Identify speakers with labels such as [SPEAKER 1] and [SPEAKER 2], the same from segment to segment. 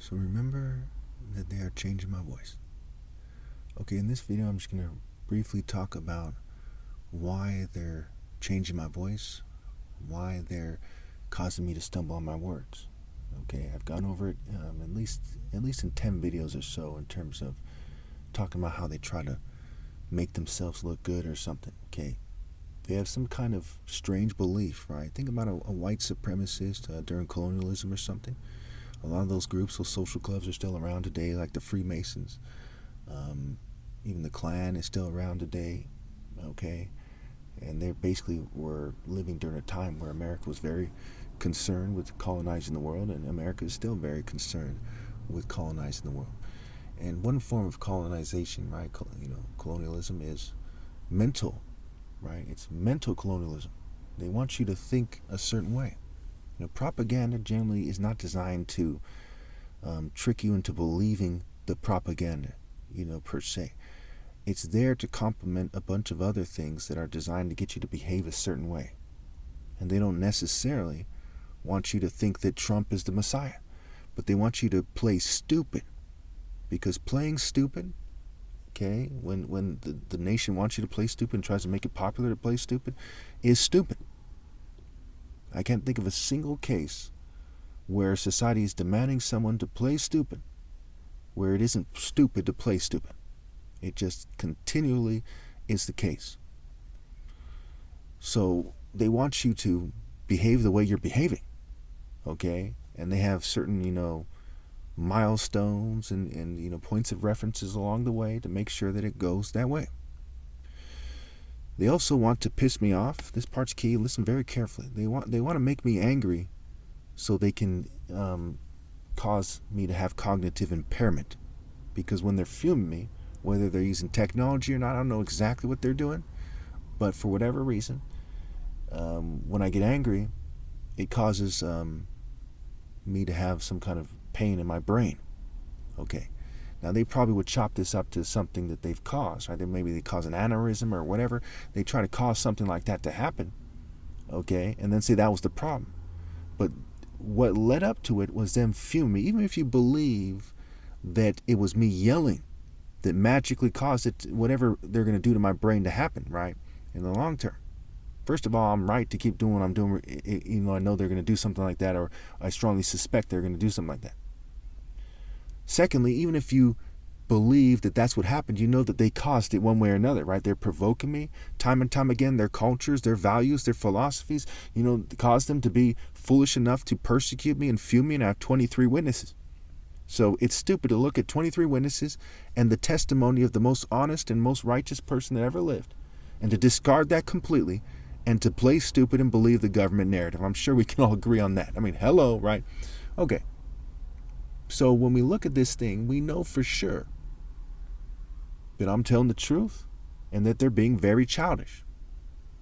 [SPEAKER 1] So remember that they are changing my voice. Okay, in this video I'm just going to briefly talk about why they're changing my voice, why they're causing me to stumble on my words. Okay, I've gone over it at least in 10 videos or so in terms of talking about how they try to make themselves look good or something. Okay, they have some kind of strange belief, right? Think about a white supremacist during colonialism or something. A lot of those groups, those social clubs, are still around today, like the Freemasons. Even the Klan is still around today, okay? And they basically were living during a time where America was very concerned with colonizing the world, and America is still very concerned with colonizing the world. And one form of colonization, right, colonialism is mental, right? It's mental colonialism. They want you to think a certain way. Propaganda generally is not designed to trick you into believing the propaganda, per se. It's there to complement a bunch of other things that are designed to get you to behave a certain way. And they don't necessarily want you to think that Trump is the Messiah, but they want you to play stupid. Because playing stupid, okay, when the nation wants you to play stupid and tries to make it popular to play stupid, is stupid. I can't think of a single case where society is demanding someone to play stupid, where it isn't stupid to play stupid. It just continually is the case. So they want you to behave the way you're behaving, okay? And they have certain, milestones and points of references along the way to make sure that it goes that way. They also want to piss me off. This part's key. Listen very carefully. They want to make me angry so they can cause me to have cognitive impairment. Because when they're fuming me, whether they're using technology or not, I don't know exactly what they're doing. But for whatever reason, when I get angry, it causes me to have some kind of pain in my brain. Okay. Now, they probably would chop this up to something that they've caused, right? Maybe they cause an aneurysm or whatever. They try to cause something like that to happen, okay? And then say that was the problem. But what led up to it was them fuming me. Even if you believe that it was me yelling that magically caused it, whatever they're going to do to my brain to happen, right? In the long term. First of all, I'm right to keep doing what I'm doing, even though I know they're going to do something like that, or I strongly suspect they're going to do something like that. Secondly, even if you believe that that's what happened, you know that they caused it one way or another, right? They're provoking me time and time again. Their cultures, their values, their philosophies, caused them to be foolish enough to persecute me and fume me, and I have 23 witnesses. So it's stupid to look at 23 witnesses and the testimony of the most honest and most righteous person that ever lived, and to discard that completely and to play stupid and believe the government narrative. I'm sure we can all agree on that. I mean, hello, right? Okay. So when we look at this thing, we know for sure that I'm telling the truth and that they're being very childish.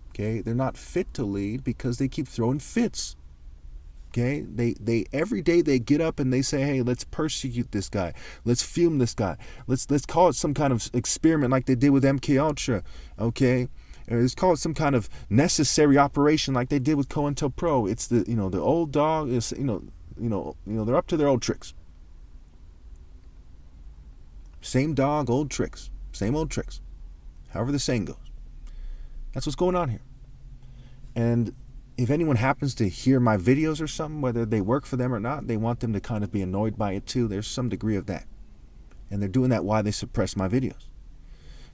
[SPEAKER 1] Okay? They're not fit to lead because they keep throwing fits. Okay? They every day they get up and they say, hey, let's persecute this guy. Let's fume this guy. Let's call it some kind of experiment like they did with MK Ultra. Okay? Let's call it some kind of necessary operation like they did with COINTELPRO. It's the old dog is they're up to their old tricks. Same dog, old tricks. Same old tricks. However the saying goes. That's what's going on here. And if anyone happens to hear my videos or something, whether they work for them or not, they want them to kind of be annoyed by it too. There's some degree of that. And they're doing that while they suppress my videos.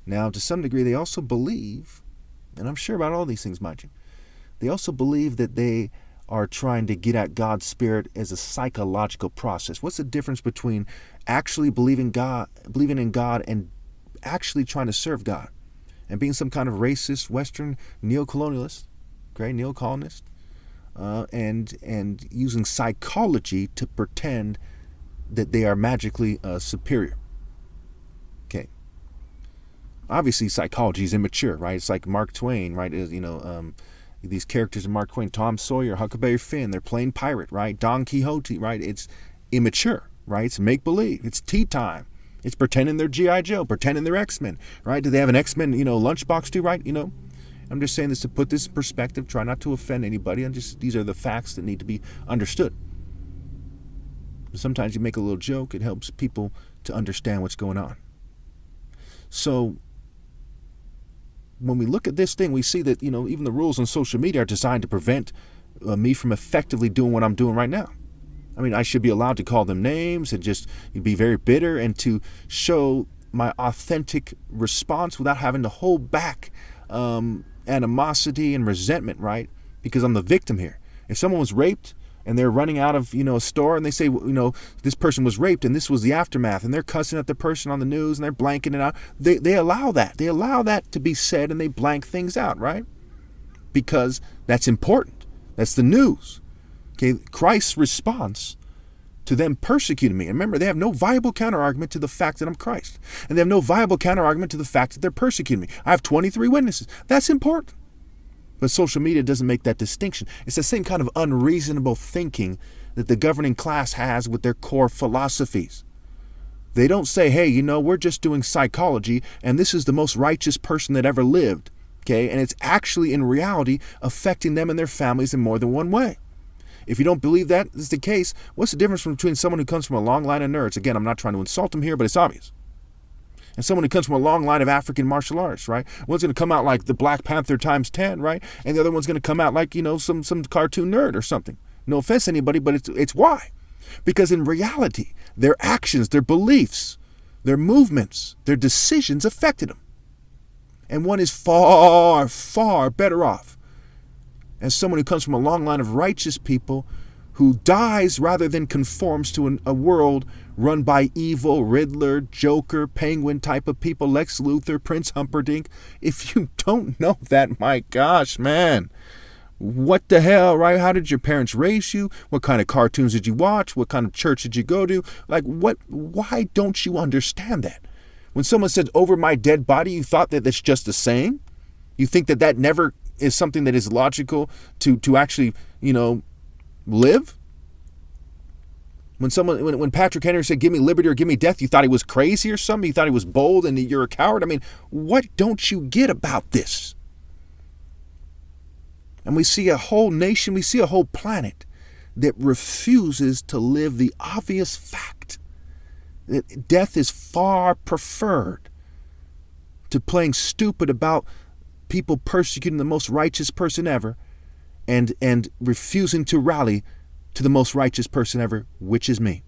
[SPEAKER 1] Now, to some degree, they also believe, and I'm sure about all these things, mind you, they also believe that they are trying to get at God's spirit as a psychological process. What's the difference between actually believing in God and actually trying to serve God? And being some kind of racist, Western neo-colonialist, okay, neo-colonist, and using psychology to pretend that they are magically superior. Okay. Obviously, psychology is immature, right? It's like Mark Twain, right? These characters in Mark Twain, Tom Sawyer, Huckleberry Finn, they're playing pirate, right? Don Quixote, right? It's immature, right? It's make-believe. It's tea time. It's pretending they're G.I. Joe, pretending they're X-Men, right? Do they have an X-Men, lunchbox too, right? I'm just saying this to put this in perspective, try not to offend anybody, and these are the facts that need to be understood. Sometimes you make a little joke. It helps people to understand what's going on. So when we look at this thing, we see that, even the rules on social media are designed to prevent me from effectively doing what I'm doing right now. I mean, I should be allowed to call them names and just be very bitter and to show my authentic response without having to hold back animosity and resentment, right? Because I'm the victim here. If someone was raped and they're running out of, a store and they say, this person was raped and this was the aftermath, and they're cussing at the person on the news and they're blanking it out, they allow that. They allow that to be said and they blank things out, right? Because that's important. That's the news. Okay, Christ's response to them persecuting me. And remember, they have no viable counterargument to the fact that I'm Christ. And they have no viable counterargument to the fact that they're persecuting me. I have 23 witnesses. That's important. But social media doesn't make that distinction. It's the same kind of unreasonable thinking that the governing class has with their core philosophies. They don't say, hey, we're just doing psychology and this is the most righteous person that ever lived. Okay, and it's actually in reality affecting them and their families in more than one way. If you don't believe that is the case, what's the difference between someone who comes from a long line of nerds? Again, I'm not trying to insult them here, but it's obvious. And someone who comes from a long line of African martial arts, right? One's going to come out like the Black Panther times 10, right? And the other one's going to come out like, some cartoon nerd or something. No offense to anybody, but it's why. Because in reality, their actions, their beliefs, their movements, their decisions affected them. And one is far, far better off as someone who comes from a long line of righteous people who dies rather than conforms to a world run by evil, Riddler, Joker, Penguin type of people, Lex Luthor, Prince Humperdinck. If you don't know that, my gosh, man, what the hell, right? How did your parents raise you? What kind of cartoons did you watch? What kind of church did you go to? Why don't you understand that? When someone says, over my dead body, you thought that that's just a saying? You think that never is something that is logical to actually, live? When Patrick Henry said, give me liberty or give me death, you thought he was crazy or something? You thought he was bold and you're a coward? I mean, what don't you get about this? And we see a whole nation, we see a whole planet that refuses to live the obvious fact that death is far preferred to playing stupid about people persecuting the most righteous person ever and refusing to rally to the most righteous person ever, which is me.